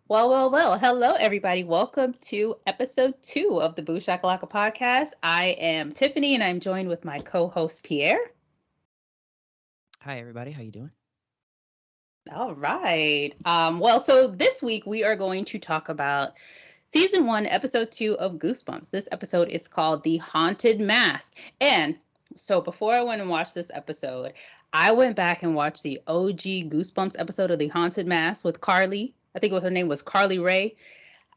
Well. Hello, everybody. Welcome to episode 2 of the Boo Shakalaka podcast. I am Tiffany, and I'm joined with my co-host Pierre. Hi everybody, how you doing? All right. So this week we are going to talk about season 1, episode 2 of Goosebumps. This episode is called The Haunted Mask. And so before I went and watched this episode, I went back and watched the OG Goosebumps episode of The Haunted Mask with Carly. I think what her name was Carly Ray.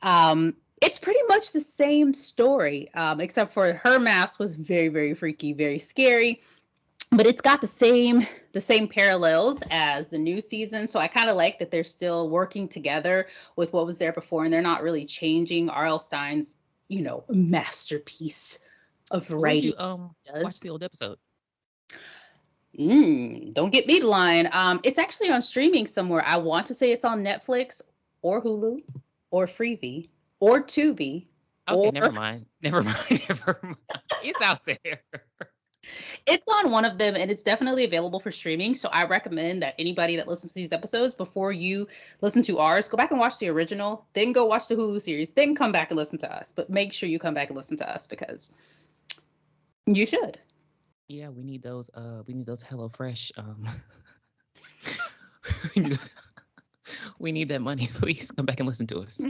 It's pretty much the same story, except for her mask was very, very freaky, very scary. But it's got the same parallels as the new season. So I kind of like that they're still working together with what was there before, and they're not really changing R.L. Stine's, masterpiece of Where'd writing. you watch the old episode? Don't get me lying. It's actually on streaming somewhere. I want to say it's on Netflix or Hulu or Freevee or Tubi. Okay, Or never mind. Never mind. Never mind. It's out there. it's on one of them, and it's definitely available for streaming. So I recommend that anybody that listens to these episodes, before you listen to ours, go back and watch the original, then go watch the Hulu series, then come back and listen to us. But make sure you come back and listen to us because you should. Yeah, we need those HelloFresh. We need that money. Please come back and listen to us.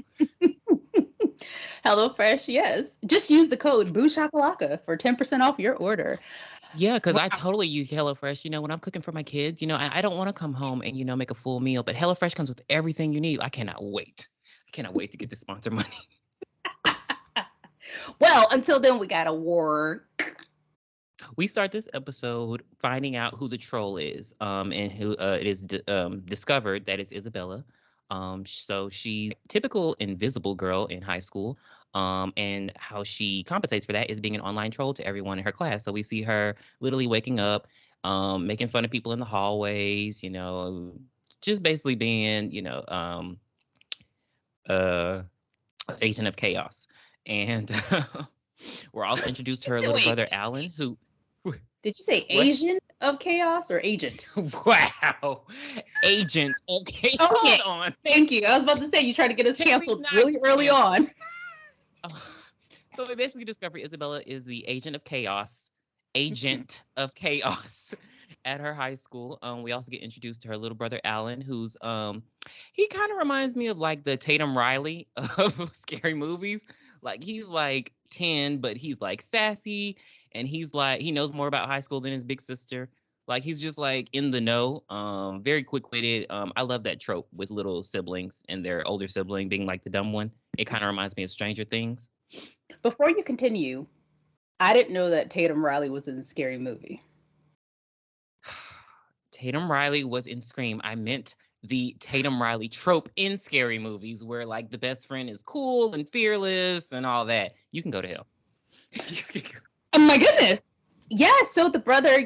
HelloFresh, yes. Just use the code BooShakalaka for 10% off your order. Yeah, because I Wow. totally use HelloFresh. When I'm cooking for my kids, I don't want to come home and make a full meal, but HelloFresh comes with everything you need. I cannot wait. I cannot wait to get the sponsor money. Well, until then, we got to work. We start this episode finding out who the troll is, and who it is discovered that it's Isabella. So she's typical invisible girl in high school, and how she compensates for that is being an online troll to everyone in her class. So we see her literally waking up, making fun of people in the hallways, just basically being, uh, agent of chaos. And we're also introduced to her little Wait, brother Alan, who did you say what? Asian of chaos or agent? Wow. Agent. Okay, Okay, hold on. thank you. I was about to say you tried to get us Can we canceled not really early cancel? on. Oh, so we basically discover Isabella is the agent of chaos, agent of chaos at her high school. We also get introduced to her little brother Alan, who's he kind of reminds me of like the Tatum Riley of scary movies. Like he's like 10, but he's like sassy, and he's like he knows more about high school than his big sister. Like he's just like in the know, very quick witted. I love that trope with little siblings and their older sibling being like the dumb one. It kind of reminds me of Stranger Things. Before you continue, I didn't know that Tatum Riley was in the Scary Movie. Tatum Riley was in Scream. I meant the Tatum Riley trope in scary movies where like the best friend is cool and fearless and all that. You can go to hell. Oh my goodness. Yeah, so the brother,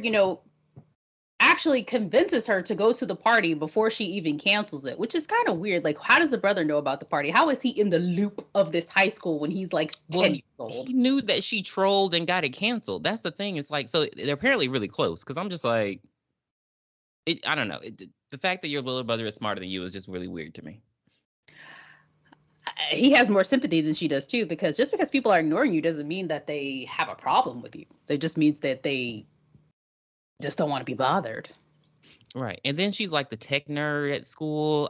actually convinces her to go to the party before she even cancels it, which is kind of weird. Like, how does the brother know about the party? How is he in the loop of this high school when he's like 10 Well, years old? he knew that she trolled and got it canceled. That's the thing. It's like, so they're apparently really close because I'm just like, I don't know. The fact that your little brother is smarter than you is just really weird to me. He has more sympathy than she does too, because just because people are ignoring you doesn't mean that they have a problem with you. It just means that they just don't want to be bothered. Right. And then she's like the tech nerd at school.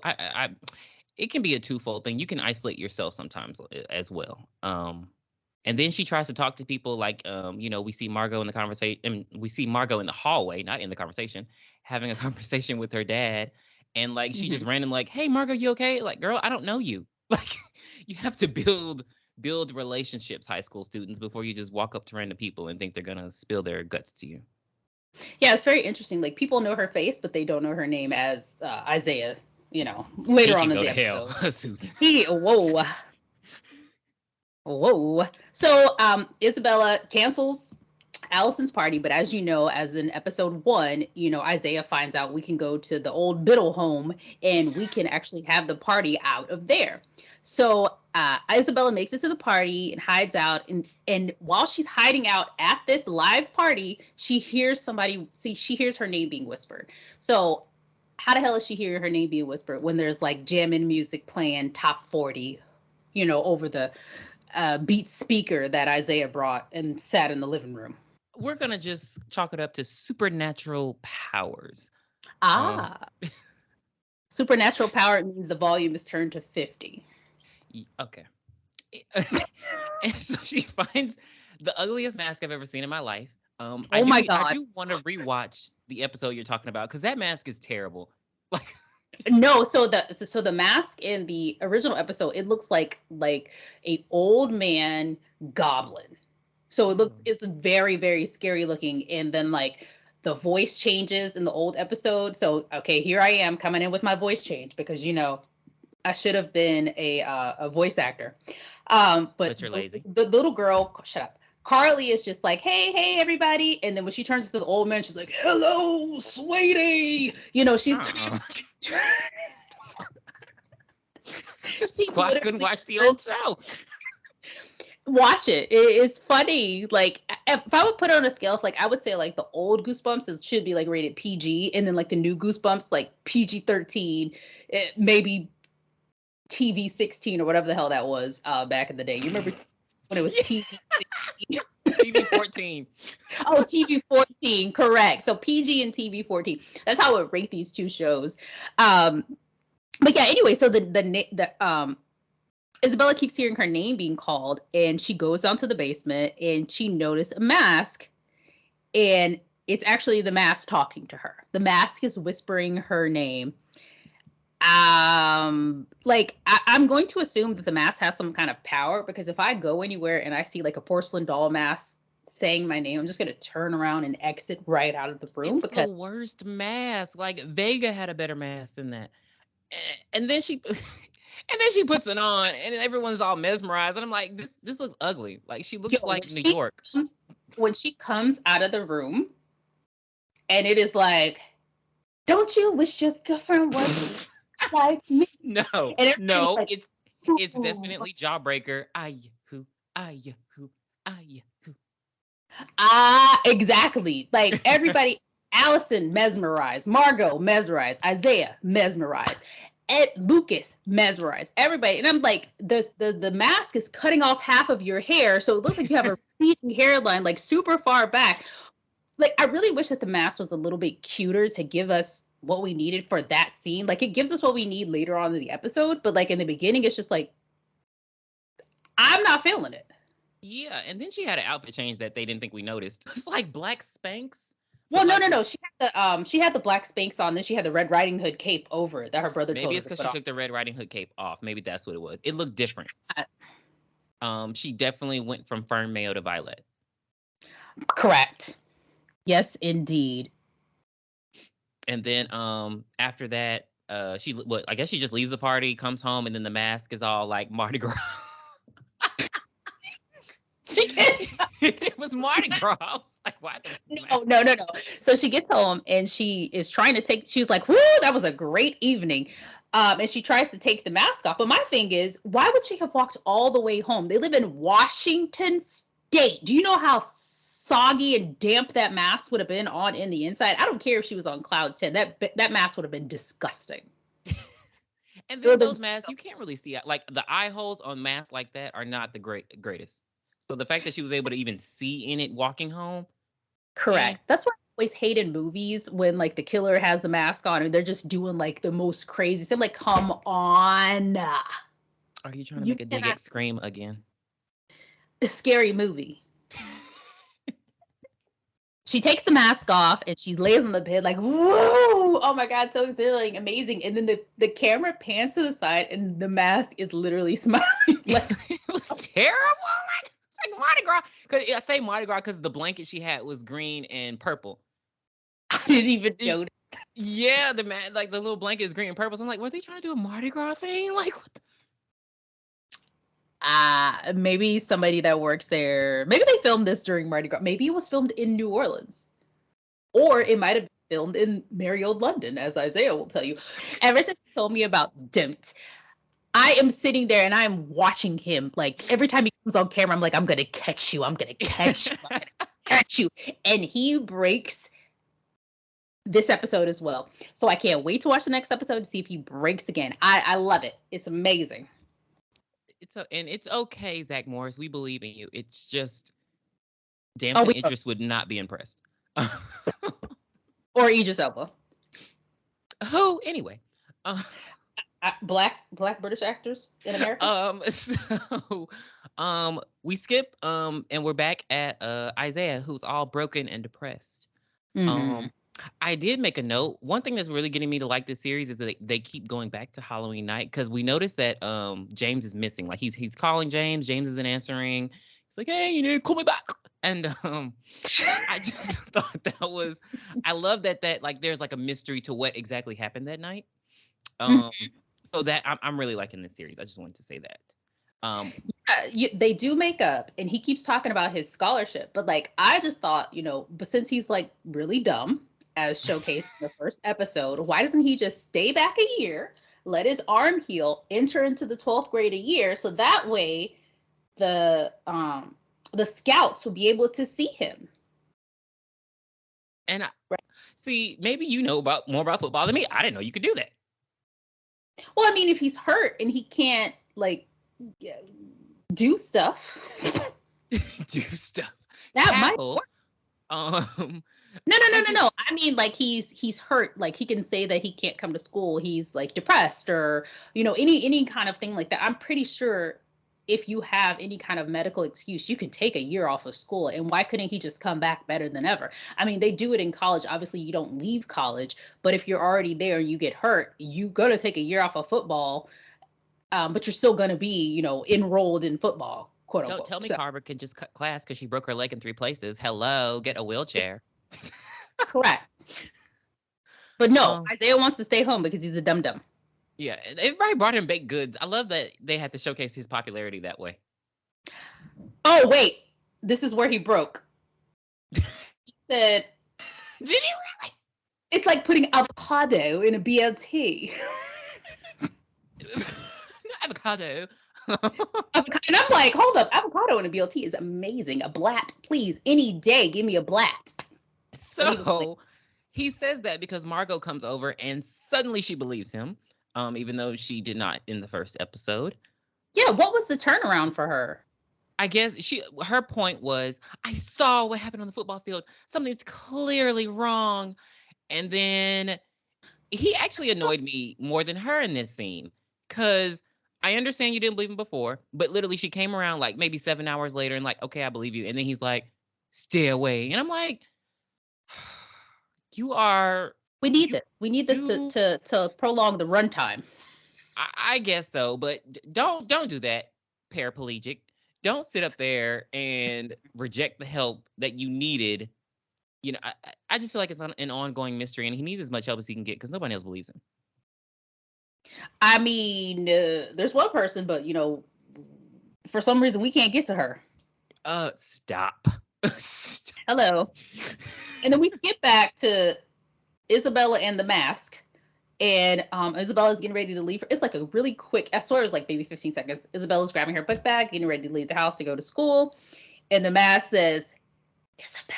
It can be a twofold thing. You can isolate yourself sometimes as well. And then she tries to talk to people like, we see Margot in the conversation, and we see Margot in the hallway, not in the conversation, having a conversation with her dad. And like, she just Mhm. random like, hey, Margot, you okay? Like, girl, I don't know you. Like, you have to build relationships, high school students, before you just walk up to random people and think they're gonna spill their guts to you. Yeah, it's very interesting. Like, people know her face, but they don't know her name as Isaiah. He Later can on in go the to hell, episode. Susan. Whoa. So Isabella cancels Allison's party, but as you know, as in episode 1, Isaiah finds out we can go to the old Biddle home and we can actually have the party out of there. So Isabella makes it to the party and hides out, and while she's hiding out at this live party, she hears her name being whispered. So how the hell is she hearing her name being whispered when there's like jamming music playing top 40, over the Beat speaker that Isaiah brought and sat in the living room? We're gonna just chalk it up to supernatural powers. Ah, supernatural power means the volume is turned to 50. Okay. And so she finds the ugliest mask I've ever seen in my life. Oh my I God. do want to rewatch the episode you're talking about because that mask is terrible. Like, No, so the mask in the original episode, it looks like a old man goblin. So it's very, very scary looking. And then like the voice changes in the old episode. So okay, here I am coming in with my voice change because I should have been a voice actor. But you're lazy. the little girl, shut up. Carly is just like, hey, everybody. And then when she turns to the old man, she's like, hello, sweetie. She's Well, I couldn't watch the old show. Watch it. It's funny. Like if I would put it on a scale, it's like I would say like the old Goosebumps should be like rated PG, and then like the new Goosebumps like PG-13, maybe TV 16 or whatever the hell that was back in the day. You remember when it was TV 16? TV 14. Oh, TV 14, correct. So PG and TV 14. That's how I would rate these two shows. But yeah, anyway, so the Isabella keeps hearing her name being called, and she goes down to the basement and she noticed a mask, and it's actually the mask talking to her. The mask is whispering her name. I'm going to assume that the mask has some kind of power, because if I go anywhere and I see like a porcelain doll mask saying my name, I'm just gonna turn around and exit right out of the room. It's the worst mask. Like Vega had a better mask than that. And then she puts it on and everyone's all mesmerized, and I'm like, this looks ugly. Like she looks like New York. When she comes out of the room and it is like, don't you wish your girlfriend was like me? No, like, it's definitely Jawbreaker. Who. Exactly. Like everybody, Allison mesmerized, Margot mesmerized, Isaiah mesmerized, Ed Lucas mesmerized, everybody. And I'm like, the mask is cutting off half of your hair, so it looks like you have a receding hairline, like super far back. Like I really wish that the mask was a little bit cuter to give us what we needed for that scene. Like it gives us what we need later on in the episode, but like in the beginning, it's just like, I'm not feeling it. Yeah, and then she had an outfit change that they didn't think we noticed. It's like black Spanx. Well, no. She had the black Spanx on, then she had the Red Riding Hood cape over it that her brother told her. Maybe it's because she took the Red Riding Hood cape off. Maybe that's what it was. It looked different. She definitely went from Fern Mayo to Violet. Correct. Yes, indeed. And then after that, I guess she just leaves the party, comes home, and then the mask is all like Mardi Gras. It was Mardi Gras. I was like, why? No. So she gets home and she is trying to she's like, whoo, that was a great evening. And she tries to take the mask off. But my thing is, why would she have walked all the way home? They live in Washington State. Do you know how soggy and damp that mask would have been on in the inside? I don't care if she was on cloud 10. That mask would have been disgusting. And then those masks, you can't really see it. Like the eye holes on masks like that are not the greatest. So the fact that she was able to even see in it walking home. Correct. That's why I always hate in movies when like the killer has the mask on and they're just doing like the most crazy stuff. Like, come on. Are you trying to make a dig at Scream again? A scary movie. She takes the mask off and she lays on the bed like, whoa, oh my God, so exhilarating, amazing. And then the camera pans to the side and the mask is literally smiling. Like, it was terrible. Like Mardi Gras. I say Mardi Gras because the blanket she had was green and purple. I didn't even notice. Yeah, the little blanket is green and purple. So I'm like, were they trying to do a Mardi Gras thing? Like, what? Maybe somebody that works there. Maybe they filmed this during Mardi Gras. Maybe it was filmed in New Orleans, or it might have been filmed in merry old London, as Isaiah will tell you. Ever since he told me about Don't, I am sitting there and I'm watching him. Like every time he comes on camera, I'm like, I'm gonna catch you. I'm gonna catch you. I'm gonna catch you. And he breaks this episode as well. So I can't wait to watch the next episode to see if he breaks again. I love it. It's amazing. It's okay, Zach Morris. We believe in you. It's just Oh, Damson Idris would not be impressed. Or Idris Elba. Who anyway? Black British actors in America. We skip and we're back at Isaiah, who's all broken and depressed. Mm-hmm. I did make a note. One thing that's really getting me to like this series is that they keep going back to Halloween night, because we noticed that James is missing. Like he's calling James. James isn't answering. He's like, hey, call me back. And I just thought that was, I love that like there's like a mystery to what exactly happened that night. So that I'm really liking this series. I just wanted to say that. They do make up, and he keeps talking about his scholarship, but like I just thought, but since he's like really dumb, as showcased in the first episode, why doesn't he just stay back a year, let his arm heal, enter into the 12th grade a year, so that way the scouts will be able to see him. And see, maybe you know more about football than me. I didn't know you could do that. Well, I mean, if he's hurt and he can't like do stuff, that might work. No. I mean, like he's hurt. Like he can say that he can't come to school. He's like depressed, or any kind of thing like that. I'm pretty sure if you have any kind of medical excuse, you can take a year off of school. And why couldn't he just come back better than ever? I mean, they do it in college. Obviously, you don't leave college, but if you're already there and you get hurt, you go to take a year off of football, but you're still going to be, enrolled in football, quote unquote. Don't tell me Carver can just cut class because she broke her leg in 3 places. Hello, get a wheelchair. Correct. But no, Isaiah wants to stay home because he's a dum-dum. Yeah, everybody brought him baked goods. I love that they had to showcase his popularity that way. Oh, wait. This is where he broke. He said... Did he really? It's like putting avocado in a BLT. Avocado. And I'm like, hold up. Avocado in a BLT is amazing. A blat, please. Any day, give me a blat. So he says that because Margot comes over and suddenly she believes him. Even though she did not in the first episode. Yeah, what was the turnaround for her? I guess her point was, I saw what happened on the football field. Something's clearly wrong. And then he actually annoyed me more than her in this scene. Because I understand you didn't believe him before, but literally she came around like maybe 7 hours later and like, okay, I believe you. And then he's like, stay away. And I'm like, you are... We need this. We need this to prolong the runtime. I guess so, but don't do that, paraplegic. Don't sit up there and reject the help that you needed. I just feel like it's an ongoing mystery, and he needs as much help as he can get because nobody else believes him. I mean, there's one person, but for some reason we can't get to her. Stop. Hello. And then we skip back to Isabella and the mask, and Isabella's getting ready to leave. It's like a really quick, I swear it was like maybe 15 seconds. Isabella's grabbing her book bag, getting ready to leave the house to go to school, and the mask says, Isabella.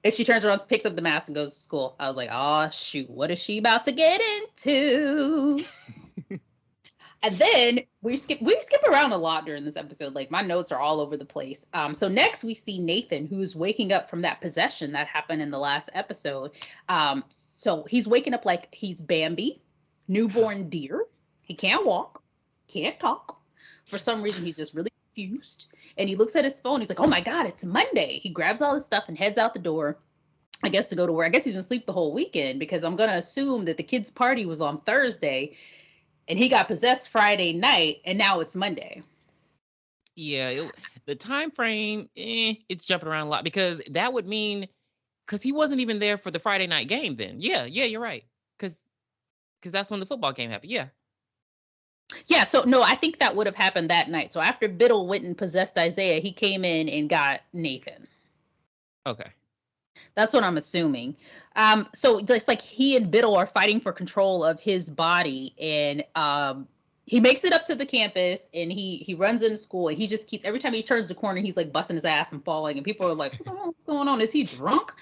And she turns around, picks up the mask, and goes to school. I was like, oh shoot, what is she about to get into? And then we skip around a lot during this episode. Like my notes are all over the place. So next we see Nathan, who's waking up from that possession that happened in the last episode. So he's waking up like he's Bambi, newborn deer. He can't walk, can't talk. For some reason, he's just really confused. And he looks at his phone. He's like, oh my God, it's Monday. He grabs all his stuff and heads out the door, I guess, to go to work. I guess he's been asleep the whole weekend because I'm going to assume that the kids' party was on Thursday. And he got possessed Friday night, and now it's Monday. Yeah, the time frame, it's jumping around a lot because that would mean, because he wasn't even there for the Friday night game then. Yeah, you're right. Because that's when the football game happened. Yeah. Yeah, so no, I think that would have happened that night. So after Biddle went and possessed Isaiah, he came in and got Nathan. Okay. That's what I'm assuming. So it's like he and Biddle are fighting for control of his body, and he makes it up to the campus and he runs into school and he just keeps, every time he turns the corner, he's like busting his ass and falling. And people are like, what the hell is going on? Is he drunk?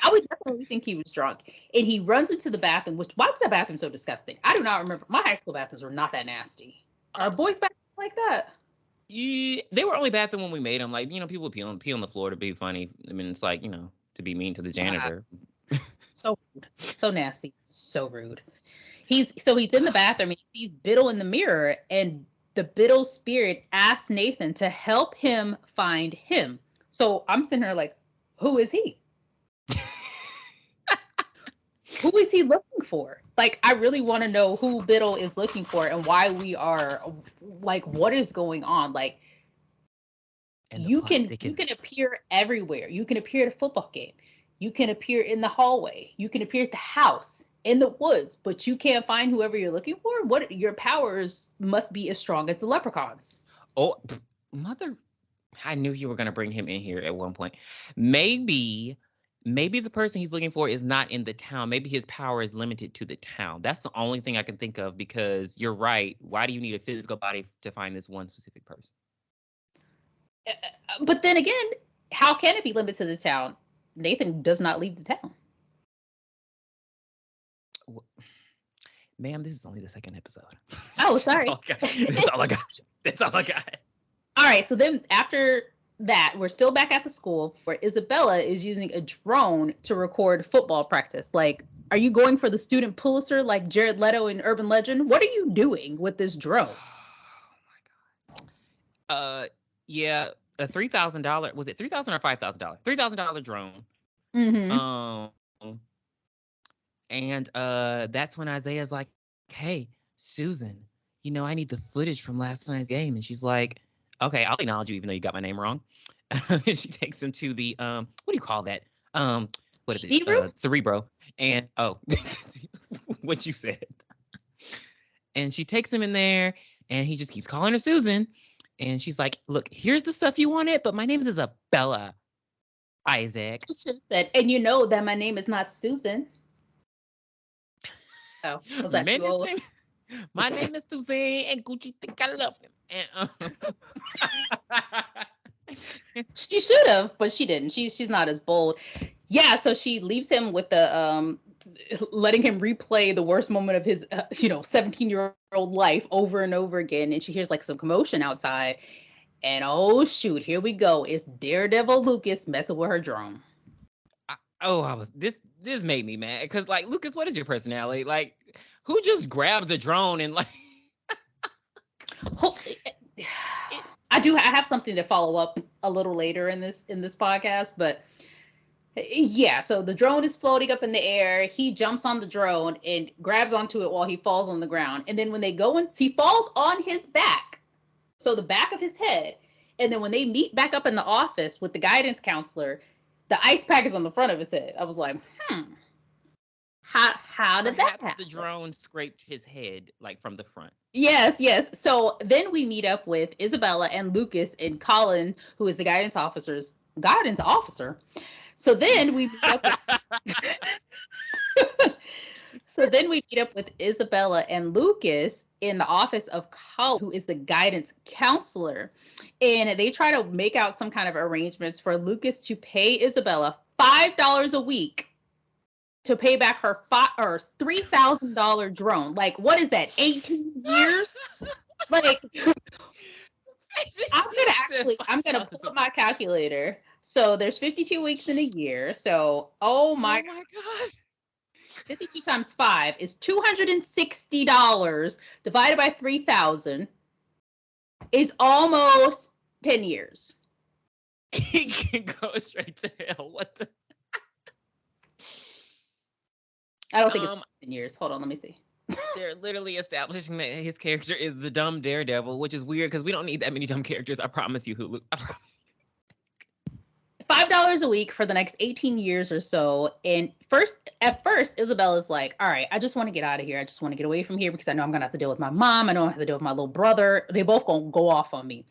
I would definitely think he was drunk. And he runs into the bathroom, which, why was that bathroom so disgusting? I do not remember. My high school bathrooms were not that nasty. Are boys' bathrooms like that? Yeah, they were only bathroom when we made them. Like, people pee on the floor to be funny. I mean, it's like, to be mean to the janitor. So rude. So nasty. So rude. He's in the bathroom and he sees Biddle in the mirror, and the Biddle spirit asks Nathan to help him find him. So I'm sitting here like, who is he? Who is he looking for? Like, I really want to know who Biddle is looking for and why we are, like, what is going on? Like, you can appear everywhere. You can appear at a football game. You can appear in the hallway. You can appear at the house, in the woods, but you can't find whoever you're looking for? What, your powers must be as strong as the leprechauns. Oh, mother, I knew you were going to bring him in here at one point. Maybe the person he's looking for is not in the town. Maybe his power is limited to the town. That's the only thing I can think of, because you're right. Why do you need a physical body to find this one specific person? But then again, how can it be limited to the town? Nathan does not leave the town. Ma'am, this is only the second episode. Oh, sorry. That's all I got. All right, so then after that, we're still back at the school where Isabella is using a drone to record football practice. Like, are you going for the student Pulitzer like Jared Leto in Urban Legend? What are you doing with this drone? Oh my God. Yeah, a $3,000, was it $3,000 or $5,000? $3,000 drone. Mm-hmm. And that's when Isaiah's like, hey, Susan, I need the footage from last night's game. And she's like, okay, I'll acknowledge you even though you got my name wrong. And she takes him to the, what do you call that? What is it? Cerebro. And, what you said. And she takes him in there and he just keeps calling her Susan. And she's like, look, here's the stuff you wanted, but my name is Isabella, Isaac. She should have said, and you know that my name is not Susan. Oh, was that too old? My name is Susan, and Gucci think I love him. And, she should have, but she didn't. She's not as bold. Yeah, so she leaves him with the letting him replay the worst moment of his 17-year-old life over and over again, and she hears like some commotion outside, and oh shoot, here we go. It's Daredevil Lucas messing with her drone. This made me mad because, like, Lucas, what is your personality? Like, who just grabs a drone and like? I have something to follow up a little later in this podcast, but yeah. So the drone is floating up in the air. He jumps on the drone and grabs onto it while he falls on the ground. And then when they go in, he falls on his back, so the back of his head. And then when they meet back up in the office with the guidance counselor, the ice pack is on the front of his head. I was like, how did that happen? The drone scraped his head like from the front. Yes. So then we meet up with Isabella and Lucas and Colin, who is the guidance officer. So then we meet up with Isabella and Lucas in the office of Colin, who is the guidance counselor. And they try to make out some kind of arrangements for Lucas to pay Isabella $5 a week to pay back her $3,000 drone. Like, what is that, 18 years? Like, I'm gonna pull up my calculator. So there's 52 weeks in a year. So, oh my God. 52 times 5 is $260 divided by 3,000 is almost 10 years. He can go straight to hell. What the? I don't think it's 10 years. Hold on, let me see. They're literally establishing that his character is the dumb daredevil, which is weird because we don't need that many dumb characters. I promise you, Hulu. I promise you. $5 a week for the next 18 years or so. And at first, Isabella's like, all right, I just want to get out of here. I just want to get away from here because I know I'm going to have to deal with my mom. I know I have to deal with my little brother. They both going to go off on me.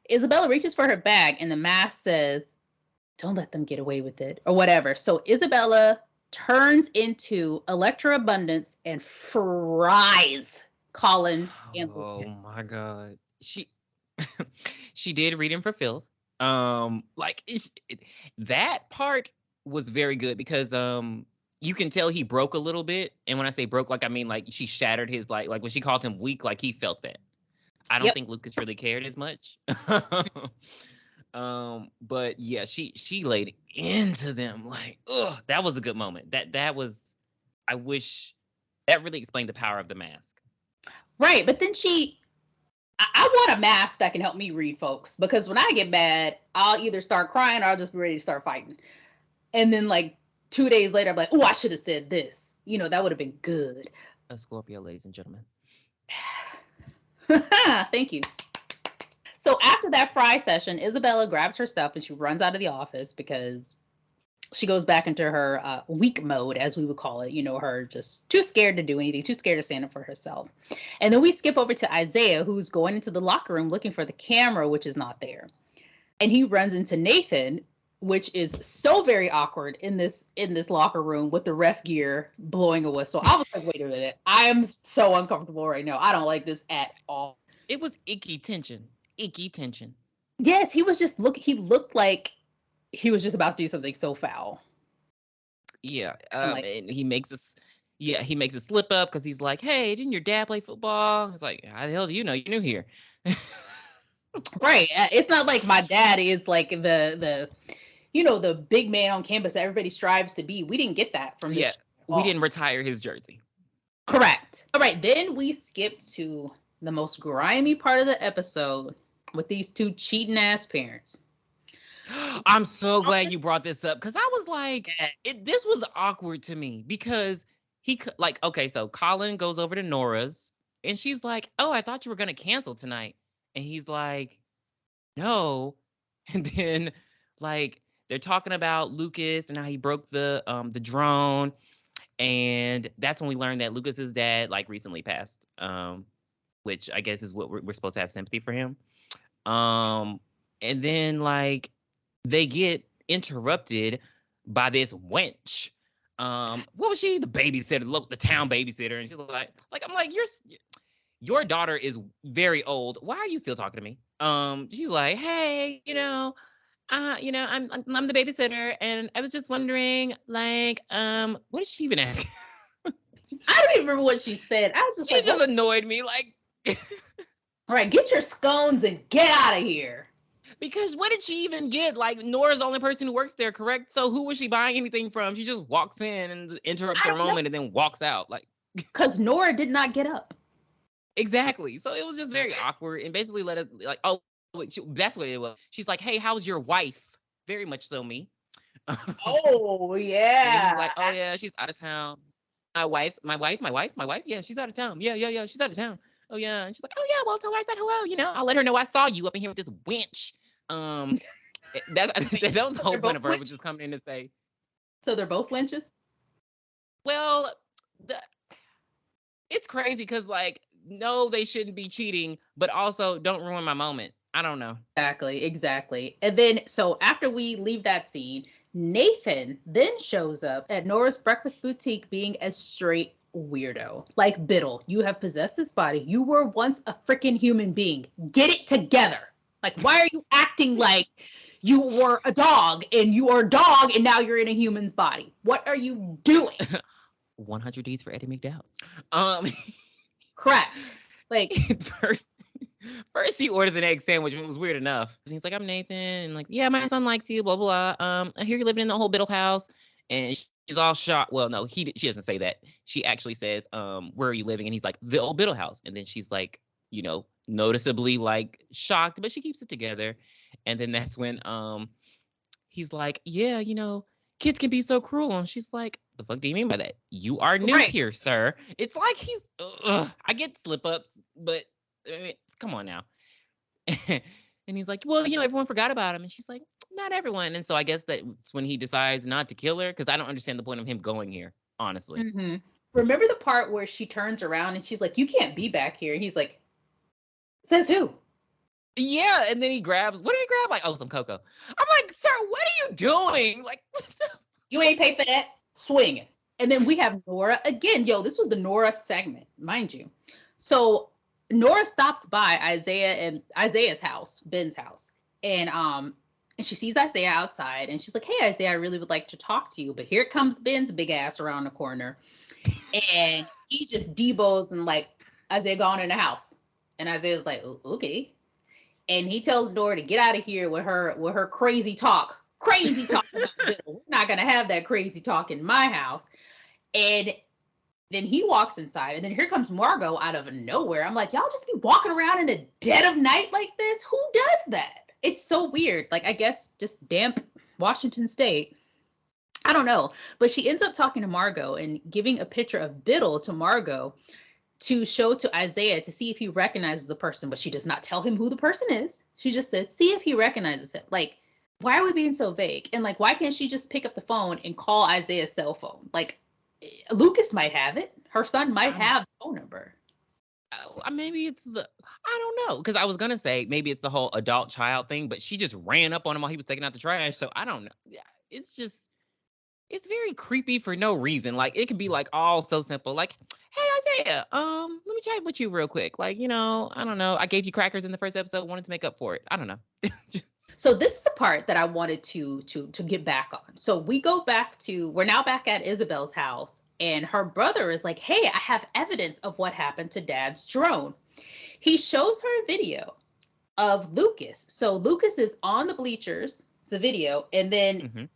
Isabella reaches for her bag and the mask says, don't let them get away with it or whatever. So Isabella turns into Electra Abundance and fries Colin and Oh Lucas. my God. She she did read him for filth. Like that part was very good because you can tell he broke a little bit. And when I say broke, like I mean like she shattered his like when she called him weak, like he felt that. I don't Yep. think Lucas really cared as much. But yeah, she laid into them like, ugh, that was a good moment. That was I wish that really explained the power of the mask. Right. But then I want a mask that can help me read folks because when I get mad, I'll either start crying or I'll just be ready to start fighting. And then like 2 days later, I'm like, oh, I should have said this. That would have been good. A Scorpio, ladies and gentlemen. Thank you. So after that fry session, Isabella grabs her stuff and she runs out of the office because she goes back into her weak mode, as we would call it. Her just too scared to do anything, too scared to stand up for herself. And then we skip over to Isaiah, who's going into the locker room looking for the camera, which is not there. And he runs into Nathan, which is so very awkward in this locker room with the ref gear blowing a whistle. I was like, wait a minute, I am so uncomfortable right now. I don't like this at all. It was icky tension. Icky tension. Yes, he looked like he was just about to do something so foul. Yeah. And he makes us he makes a slip up because he's like, hey, didn't your dad play football? It's like, how the hell do you know? You're new here. Right. It's not like my dad is like the big man on campus that everybody strives to be. We didn't get that from this. Yeah. We didn't retire his jersey. Correct. All right. Then we skip to the most grimy part of the episode with these two cheating ass parents. I'm so glad you brought this up because I was like, this was awkward to me because so Colin goes over to Nora's and she's like, oh, I thought you were going to cancel tonight. And he's like, no. And then like they're talking about Lucas and how he broke the drone. And that's when we learned that Lucas's dad like recently passed, which I guess is what we're supposed to have sympathy for him. And then like they get interrupted by this wench. What was she? The babysitter, the town babysitter, and she's like I'm like, your daughter is very old. Why are you still talking to me? She's like, hey, I'm the babysitter, and I was just wondering, like, what did she even ask? I don't even remember what she said. I was just she just annoyed me, like. All right, get your scones and get out of here. Because what did she even get? Like, Nora's the only person who works there, correct? So who was she buying anything from? She just walks in and interrupts her moment and then walks out. Like, because Nora did not get up. Exactly. So it was just very awkward and basically let us like, oh, that's what it was. She's like, hey, how's your wife? Very much so me. Oh, yeah. He's like, oh, yeah, she's out of town. My wife? Yeah, she's out of town. Yeah, she's out of town. Oh, yeah. And she's like, oh, yeah, well, tell her I said hello. I'll let her know I saw you up in here with this wench. That was the whole point of her, was just coming in to say. So they're both wenches? Well, it's crazy because, like, no, they shouldn't be cheating, but also don't ruin my moment. I don't know. Exactly. And then, so after we leave that scene, Nathan then shows up at Nora's breakfast boutique being a straight weirdo. Like, Biddle, you have possessed this body. You were once a freaking human being. Get it together. Like, why are you acting like you were a dog and you are a dog and now you're in a human's body? What are you doing? 100 D's for Eddie McDowell. Correct. Like, first he orders an egg sandwich, and it was weird enough. He's like, I'm Nathan, and like, yeah, my son likes you, blah, blah, blah. I hear you're living in the whole Biddle house. And she's all shocked. Well, no, she doesn't say that. She actually says, where are you living? And he's like, the old Biddle house. And then she's like, noticeably like shocked, but she keeps it together. And then that's when he's like, yeah, kids can be so cruel. And she's like, the fuck do you mean by that? You are new here, sir. It's like he's, I get slip ups, but I mean, come on now. And he's like, well, everyone forgot about him. And she's like, not everyone. And so I guess that's when he decides not to kill her, because I don't understand the point of him going here, honestly. Mm-hmm. Remember the part where she turns around and she's like, you can't be back here. And he's like, says who? Yeah, and then he grabs, what did he grab? Like, oh, some cocoa. I'm like, sir, what are you doing? Like, you ain't paid for that? Swing it. And then we have Nora again. Yo, this was the Nora segment, mind you. So Nora stops by Isaiah's house, Ben's house, and she sees Isaiah outside, and she's like, "Hey, Isaiah, I really would like to talk to you." But here comes Ben's big ass around the corner, and he just debo's and like, "Isaiah, gone in the house," and Isaiah's like, "Okay," and he tells Nora to get out of here with her crazy talk. Crazy talk about Bill. We're not gonna have that crazy talk in my house. And then he walks inside, and then here comes Margot out of nowhere. I'm like, y'all just be walking around in the dead of night like this? Who does that? It's so weird. Like, I guess just damp Washington State. I don't know. But she ends up talking to Margot and giving a picture of Biddle to Margot to show to Isaiah to see if he recognizes the person. But she does not tell him who the person is. She just said, see if he recognizes him. Like, why are we being so vague? And like, why can't she just pick up the phone and call Isaiah's cell phone? Like, Lucas might have it. Her son might have the phone number. Maybe it's I don't know. Because I was going to say maybe it's the whole adult child thing, but she just ran up on him while he was taking out the trash. So I don't know. Yeah, it's very creepy for no reason. Like, it could be like all so simple. Like, hey, Isaiah, let me chat with you real quick. Like, I don't know. I gave you crackers in the first episode, wanted to make up for it. I don't know. So this is the part that I wanted to get back on. So we're now back at Isabel's house, and her brother is like, hey, I have evidence of what happened to Dad's drone. He shows her a video of Lucas. So Lucas is on the bleachers, the video, and then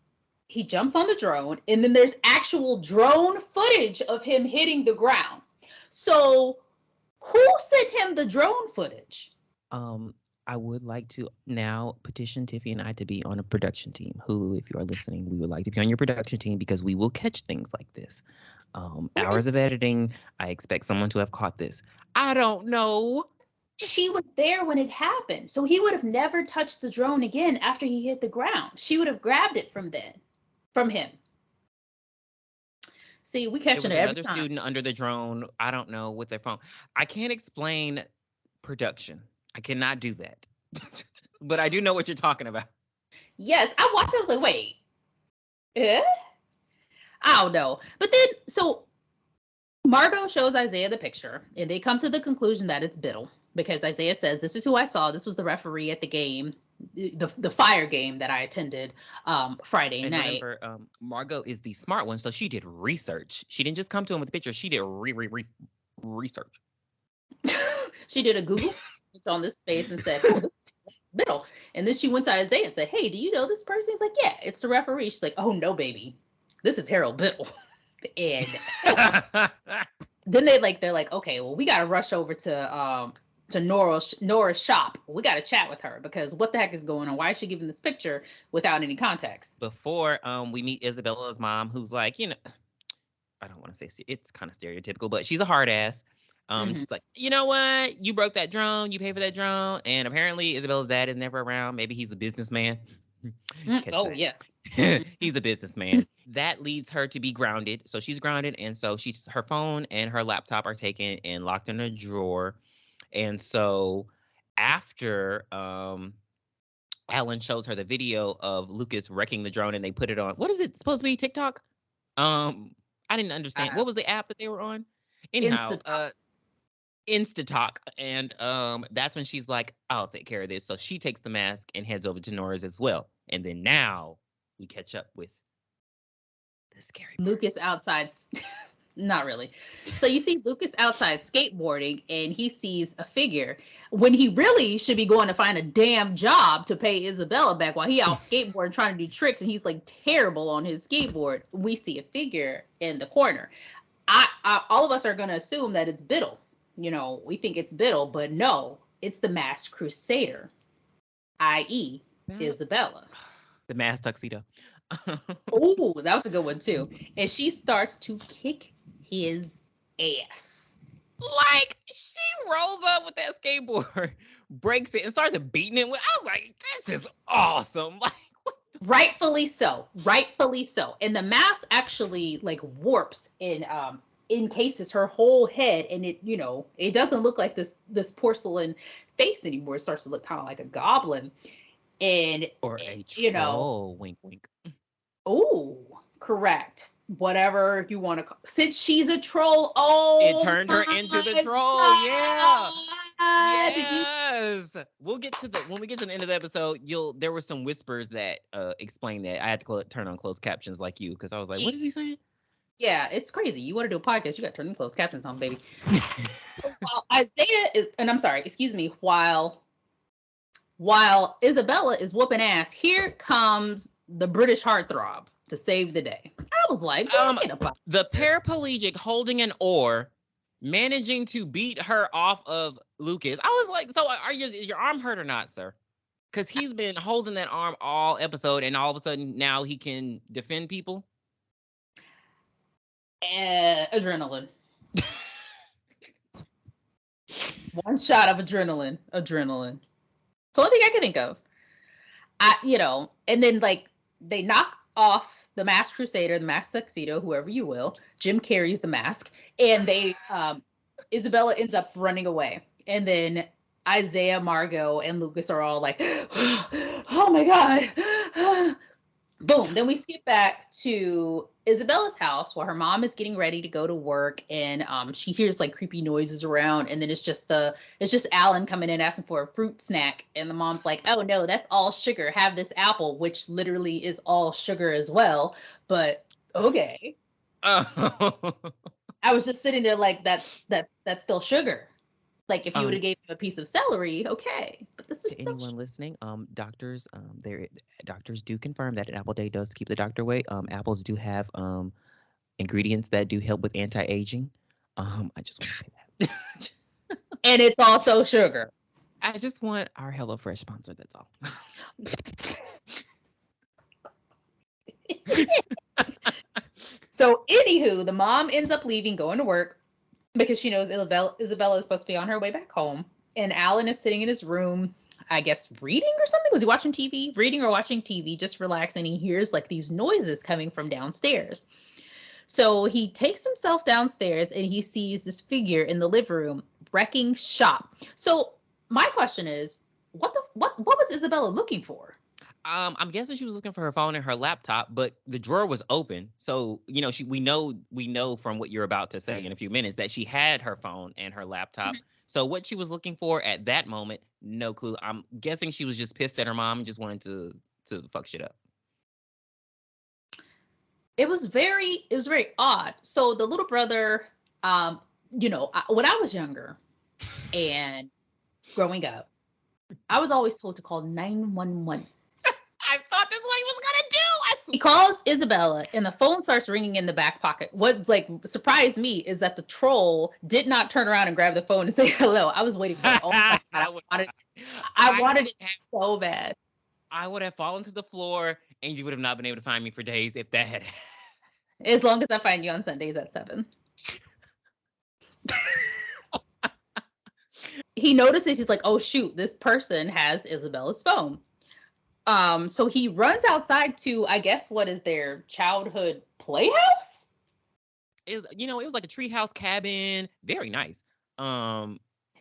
he jumps on the drone, and then there's actual drone footage of him hitting the ground. So who sent him the drone footage? I would like to now petition Tiffy and I to be on a production team. Hulu, if you are listening, we would like to be on your production team because we will catch things like this. Hours of editing, I expect someone to have caught this. I don't know. She was there when it happened, so he would have never touched the drone again after he hit the ground. She would have grabbed it from him. See, we catching it every another time. Student under the drone. I don't know, with their phone. I can't explain production. I cannot do that. But I do know what you're talking about. Yes, I watched it. I was like, wait. I don't know. But then, so Margot shows Isaiah the picture, and they come to the conclusion that it's Biddle, because Isaiah says, this is who I saw. This was the referee at the game, the fire game that I attended Friday night. Remember, Margot is the smart one, so she did research. She didn't just come to him with a picture. She did research. She did a Google on this space and said, oh, Biddle. And then she went to Isaiah and said, hey, do you know this person? He's like, yeah, it's the referee. She's like, oh, no, baby. This is Harold Biddle. And then they're like, okay, well, we got to rush over to Nora's shop. We got to chat with her because what the heck is going on? Why is she giving this picture without any context? Before we meet Isabella's mom, who's like, I don't want to say it's kind of stereotypical, but she's a hard ass. She's like, you know what? You broke that drone. You pay for that drone. And apparently Isabella's dad is never around. Maybe he's a businessman. Oh, yes. He's a businessman. That leads her to be grounded. So she's grounded. And so her phone and her laptop are taken and locked in a drawer. And so after Alan shows her the video of Lucas wrecking the drone and they put it on, what is it supposed to be? TikTok? I didn't understand. What was the app that they were on? Anyhow, Instatalk. And that's when she's like, I'll take care of this. So she takes the mask and heads over to Nora's as well. And then now we catch up with the scary part. Lucas outside. Not really. So you see Lucas outside skateboarding and he sees a figure when he really should be going to find a damn job to pay Isabella back while he out skateboarding trying to do tricks and he's like terrible on his skateboard. We see a figure in the corner. All of us are going to assume that it's Biddle. We think it's Biddle, but no, it's the masked crusader, i.e. Isabella. The masked tuxedo. Oh, that was a good one too. And she starts to kick his ass. Like, she rolls up with that skateboard, breaks it, and starts beating it with. I was like, this is awesome. Like, rightfully so. And the mask actually warps and encases her whole head, and it doesn't look like this porcelain face anymore. It starts to look kind of like a goblin. And or a troll, wink wink. Oh, Correct. Whatever you want to call. Since she's a troll. It Oh turned her into the my troll. Yeah. God. Yes. We'll get to the when we get to the end of the episode, there were some whispers that explain that. I had to turn on closed captions like you because I was like, what is he saying? Yeah, it's crazy. You want to do a podcast, you got to turn the closed captions on, baby. So while Isaiah is, and I'm sorry, excuse me, while Isabella is whooping ass, here comes the British heartthrob to save the day. I was like, the paraplegic holding an oar, managing to beat her off of Lucas. I was like, so is your arm hurt or not, sir? Because he's been holding that arm all episode, and all of a sudden now he can defend people. Adrenaline. One shot of adrenaline. It's the only thing I can think of. And then like they knock off the masked crusader, the masked tuxedo, whoever you will. Jim carries the mask, and they Isabella ends up running away, and then Isaiah, Margot, and Lucas are all like, "Oh my god!" Boom. Then we skip back to Isabella's house while her mom is getting ready to go to work, and she hears like creepy noises around, and then it's just Alan coming in asking for a fruit snack, and the mom's like, "Oh no, that's all sugar. Have this apple," which literally is all sugar as well. But okay. Oh. I was just sitting there like that's still sugar. Like if you would have gave him a piece of celery, okay. But this is to anyone listening, doctors do confirm that an apple day does keep the doctor away. Apples do have ingredients that do help with anti-aging. I just want to say that. And it's also sugar. I just want our HelloFresh sponsor, that's all. So anywho, the mom ends up leaving, going to work, because she knows Isabella is supposed to be on her way back home. And Alan is sitting in his room, I guess, reading or something. Was he watching TV? Reading or watching TV, just relaxing. He hears like these noises coming from downstairs. So he takes himself downstairs and he sees this figure in the living room wrecking shop. So my question is, what was Isabella looking for? I'm guessing she was looking for her phone and her laptop, but the drawer was open. So, we know from what you're about to say in a few minutes that she had her phone and her laptop. Mm-hmm. So what she was looking for at that moment, no clue. I'm guessing she was just pissed at her mom and just wanted to fuck shit up. It was very odd. So the little brother, when I was younger and growing up, I was always told to call 911. I thought that's what he was gonna do. He calls Isabella, and the phone starts ringing in the back pocket. What surprised me is that the troll did not turn around and grab the phone and say hello. I was waiting for it. Oh my God, I wanted it so bad. I would have fallen to the floor, and you would have not been able to find me for days if that had. As long as I find you on Sundays at 7. He notices, he's like, oh shoot, this person has Isabella's phone. So he runs outside to, I guess, what is their childhood playhouse? It was like a treehouse cabin. Very nice.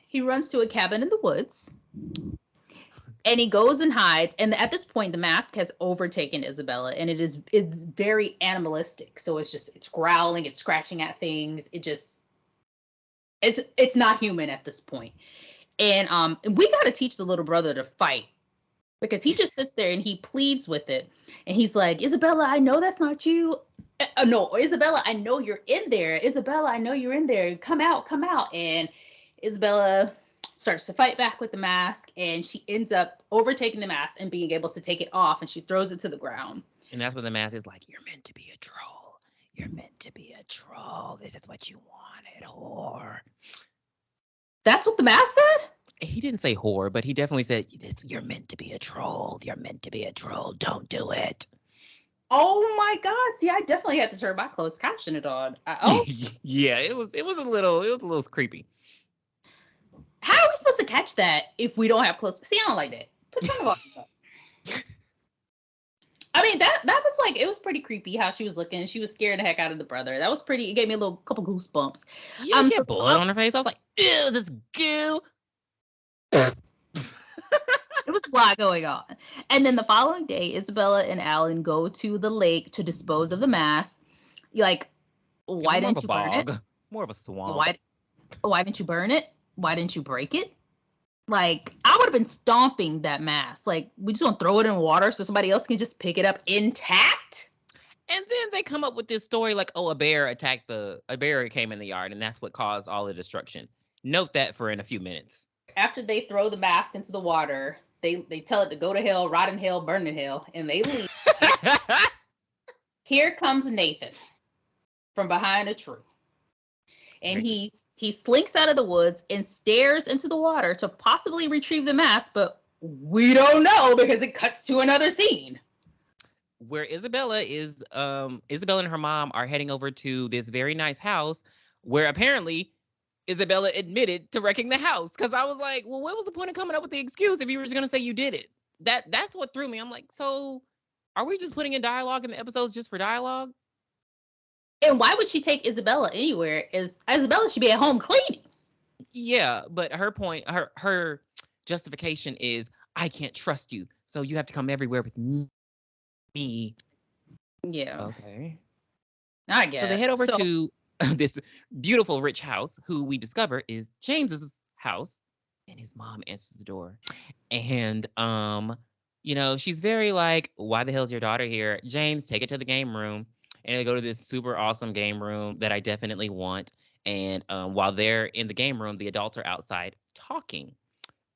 He runs to a cabin in the woods. And he goes and hides. And at this point, the mask has overtaken Isabella. And it's very animalistic. So it's growling, it's scratching at things. It's not human at this point. And we got to teach the little brother to fight. Because he just sits there and he pleads with it. And he's like, Isabella, I know that's not you. No, Isabella, I know you're in there. Isabella, I know you're in there. Come out. And Isabella starts to fight back with the mask. And she ends up overtaking the mask and being able to take it off. And she throws it to the ground. And that's when the mask is like, you're meant to be a troll. You're meant to be a troll. This is what you wanted, whore. That's what the mask said? He didn't say whore, but he definitely said, you're meant to be a troll. You're meant to be a troll. Don't do it. Oh my God. See, I definitely had to turn my closed caption it on. Yeah, it was a little creepy. How are we supposed to catch that if we don't have closed? See, I don't like that. Put your on. I mean, that was like, it was pretty creepy how she was looking. She was scaring the heck out of the brother. That was pretty, it gave me a couple goosebumps. Yeah, she had blood on her face. I was like, ew, this goo. It was a lot going on. And then the following day, Isabella and Alan go to the lake to dispose of the mask. Like, It was why more of didn't a you burn it? bog, more of a swamp. Why didn't you burn it? Why didn't you break it? Like, I would have been stomping that mask. Like, we just gonna throw it in water so somebody else can just pick it up intact? And then they come up with this story like, oh, a bear came in the yard, and that's what caused all the destruction. Note that for in a few minutes. After they throw the mask into the water, they tell it to go to hell, rot in hell, burn in hell, and they leave. Here comes Nathan from behind a tree. And he slinks out of the woods and stares into the water to possibly retrieve the mask, but we don't know because it cuts to another scene. Where Isabella and her mom are heading over to this very nice house where apparently Isabella admitted to wrecking the house. Because I was like, well, what was the point of coming up with the excuse if you were just going to say you did it? That's what threw me. I'm like, so are we just putting in dialogue in the episodes just for dialogue? And why would she take Isabella anywhere? Isabella should be at home cleaning. Yeah, but her point, her justification is, I can't trust you, so you have to come everywhere with me. Yeah. Okay. I guess. So they head over to this beautiful rich house, who we discover is James's house, and his mom answers the door. And she's very like, why the hell's your daughter here? James, take it to the game room. And they go to this super awesome game room that I definitely want. And while they're in the game room, the adults are outside talking.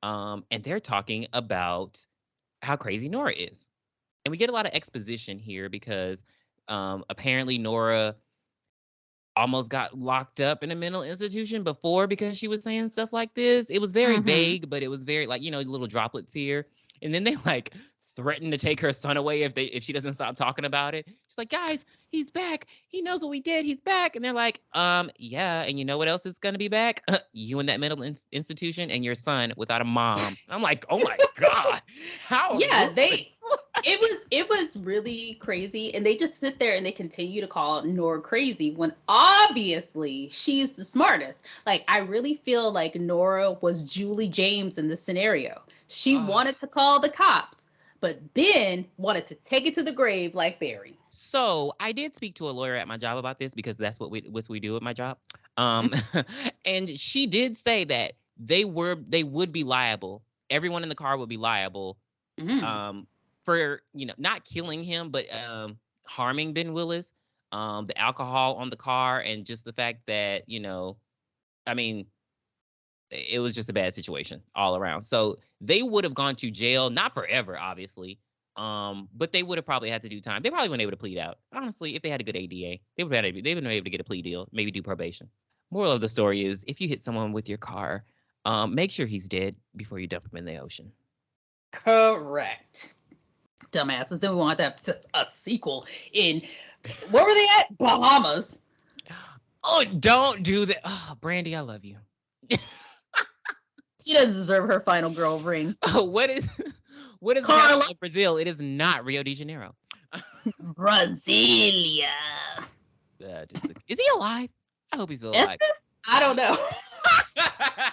And they're talking about how crazy Nora is. And we get a lot of exposition here because apparently Nora almost got locked up in a mental institution before because she was saying stuff like this. It was very vague, but it was very like, little droplets here. And then they like threaten to take her son away if she doesn't stop talking about it. She's like, guys, he's back. He knows what we did. He's back. And they're like, yeah. And you know what else is going to be back? You in that mental institution and your son without a mom. I'm like, oh my God. How? Yeah, it was really crazy. And they just sit there and they continue to call Nora crazy when obviously she's the smartest. Like, I really feel like Nora was Julie James in this scenario. She wanted to call the cops, but Ben wanted to take it to the grave like Barry. So I did speak to a lawyer at my job about this because that's what we do at my job. And she did say that they would be liable. Everyone in the car would be liable for, not killing him, but harming Ben Willis, the alcohol on the car, and just the fact that, I mean, it was just a bad situation all around. So they would have gone to jail, not forever, obviously. But they would have probably had to do time. They probably weren't able to plead out. Honestly, if they had a good ADA, they would have been able to get a plea deal, maybe do probation. Moral of the story is, if you hit someone with your car, make sure he's dead before you dump him in the ocean. Correct. Dumbasses. Then we want to have a sequel in, where were they at? Bahamas. Oh, don't do that. Oh, Brandy, I love you. She doesn't deserve her final girl ring. What is Brazil? It is not Rio de Janeiro. Brasilia. Is he alive? I hope he's alive. I don't know. I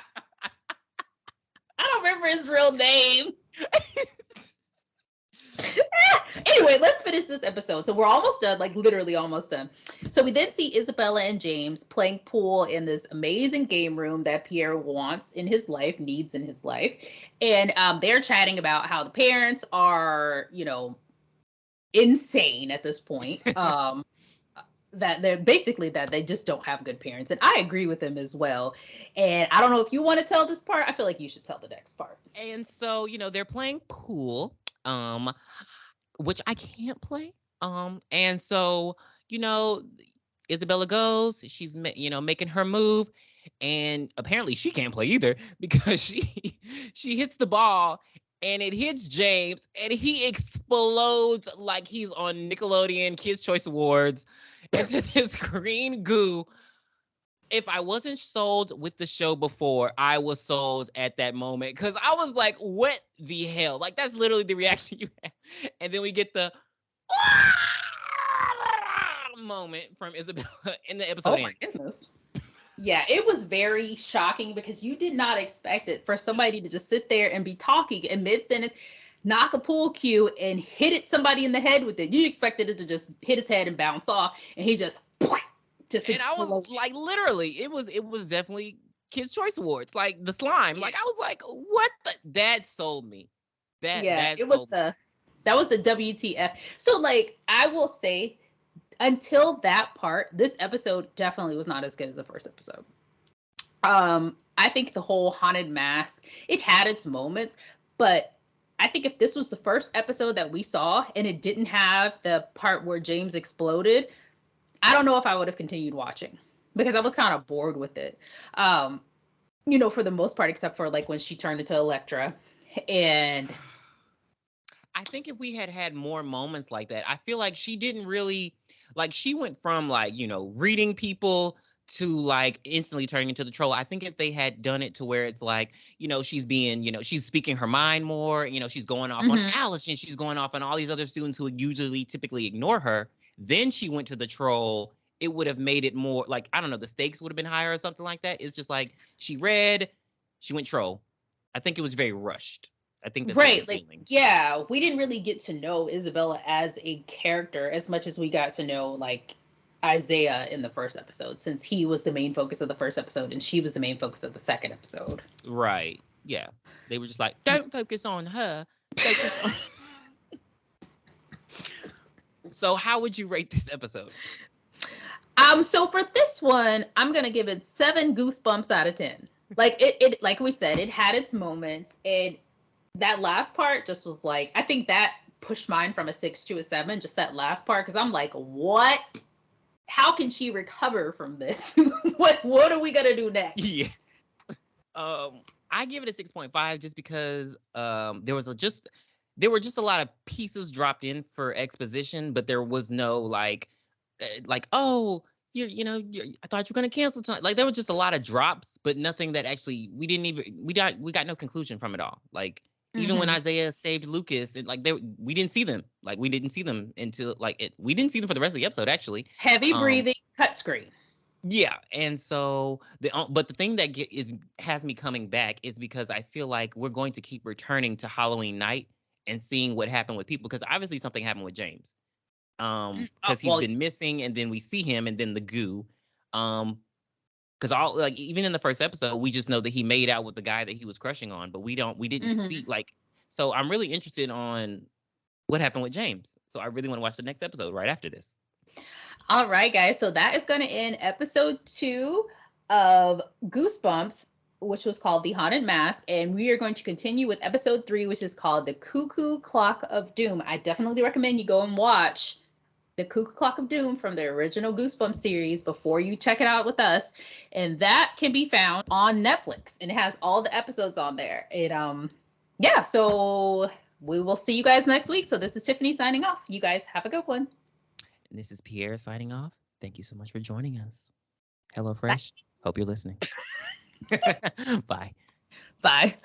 don't remember his real name. Anyway, let's finish this episode. So we're almost done, like literally almost done. So we then see Isabella and James playing pool in this amazing game room that Pierre wants in his life, needs in his life. And they're chatting about how the parents are, insane at this point. That they just don't have good parents. And I agree with them as well. And I don't know if you want to tell this part. I feel like you should tell the next part. And so, they're playing pool, which I can't play. And so, Isabella goes, she's, making her move, and apparently she can't play either because she hits the ball and it hits James and he explodes like he's on Nickelodeon Kids' Choice Awards into this green goo. If I wasn't sold with the show before, I was sold at that moment because I was like, what the hell? Like, that's literally the reaction you have. And then we get the moment from Isabella in the episode. Oh my goodness. Yeah, it was very shocking because you did not expect it for somebody to just sit there and be talking in mid-sentence, knock a pool cue and hit somebody in the head with it. You expected it to just hit his head and bounce off, and he just And I was exploded. like, literally, it was definitely Kids Choice Awards, like the slime. Yeah. Like I was like, what the that sold me. Yeah, That it was sold me. the that was the WTF. So like I will say until that part, this episode definitely was not as good as the first episode. I think the whole haunted mask, it had its moments, but I think if this was the first episode that we saw and it didn't have the part where James exploded, I don't know if I would have continued watching because I was kind of bored with it. Um, for the most part, except for like when she turned into Elektra. And I think if we had had more moments like that, I feel like she didn't really like she went from like, reading people to like instantly turning into the troll. I think if they had done it to where it's like, she's being, she's speaking her mind more, she's going off on mhm. Alice and she's going off on all these other students who usually typically ignore her. Then she went to the troll. It would have made it more like, I don't know, the stakes would have been higher or something like that. It's just like she read, she went troll. I think it was very rushed. I think that's what I'm Right, like feeling. yeah, we didn't really get to know Isabella as a character as much as we got to know like Isaiah in the first episode, since he was the main focus of the first episode and she was the main focus of the second episode. Right. Yeah. They were just like, don't focus on her. Focus on. So, how would you rate this episode? So for this one, I'm gonna give it 7 goosebumps out of 10. Like it like we said, it had its moments. And that last part just was like, I think that pushed mine from a 6 to a 7, just that last part, because I'm like, what? How can she recover from this? What are we gonna do next? Yeah. I give it a 6.5 just because there were just a lot of pieces dropped in for exposition, but there was no oh, I thought you were gonna cancel tonight. Like there was just a lot of drops, but nothing that actually we got no conclusion from it all. Like even when Mm-hmm. Isaiah saved Lucas, and like we didn't see them. Like we didn't see them until we didn't see them for the rest of the episode actually. Heavy Um, breathing, cut screen. yeah, and so but the thing that has me coming back is because I feel like we're going to keep returning to Halloween night and seeing what happened with people because obviously something happened with James. Oh, Because he's well, been missing and then we see him and then the goo. Um, because all like even in the first episode, we just know that he made out with the guy that he was crushing on, but we didn't mhm. see like so I'm really interested on what happened with James. So I really want to watch the next episode right after this. All right, guys. So that is going to end episode 2 of Goosebumps, which was called The Haunted Mask. And we are going to continue with episode 3, which is called The Cuckoo Clock of Doom. I definitely recommend you go and watch The Cuckoo Clock of Doom from the original Goosebumps series before you check it out with us. And that can be found on Netflix. And it has all the episodes on there. Yeah, so we will see you guys next week. So this is Tiffany signing off. You guys have a good one. And this is Pierre signing off. Thank you so much for joining us. Hello Bye. Fresh. Hope you're listening. Bye. Bye.